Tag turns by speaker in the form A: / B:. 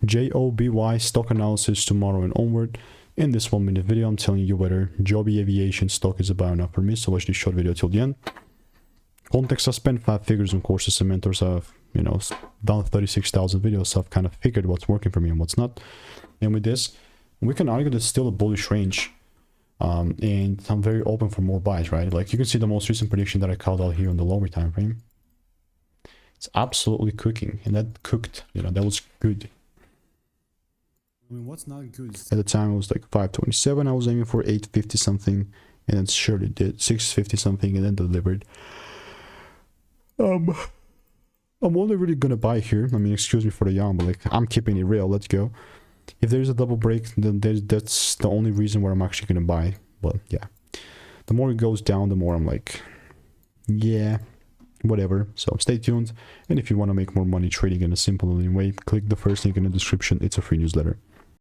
A: JOBY stock analysis tomorrow and onward. In this 1 minute video, I'm telling you whether Joby Aviation stock is a buy or not for me. So watch this short video till the end. Context, I spent 5 figures on courses and mentors. I've, you know, done 36,000 videos. So I've kind of figured what's working for me and what's not. And with this, we can argue that it's still a bullish range. And I'm very open for more buys, right? Like you can see the most recent prediction that I called out here on the longer time frame. It's absolutely cooking, and that cooked, you know, that was good. I mean, what's not good? At the time, it was like 527. I was aiming for 850 something, and then surely did 650 something, and then delivered. I'm only really gonna buy here. I mean, excuse me for the yawn, but like I'm keeping it real. Let's go. If there's a double break, then that's the only reason where I'm actually gonna buy. But yeah, the more it goes down, the more I'm like, yeah, whatever. So stay tuned, and if you want to make more money trading in a simple way, click the first link in the description. It's a free newsletter.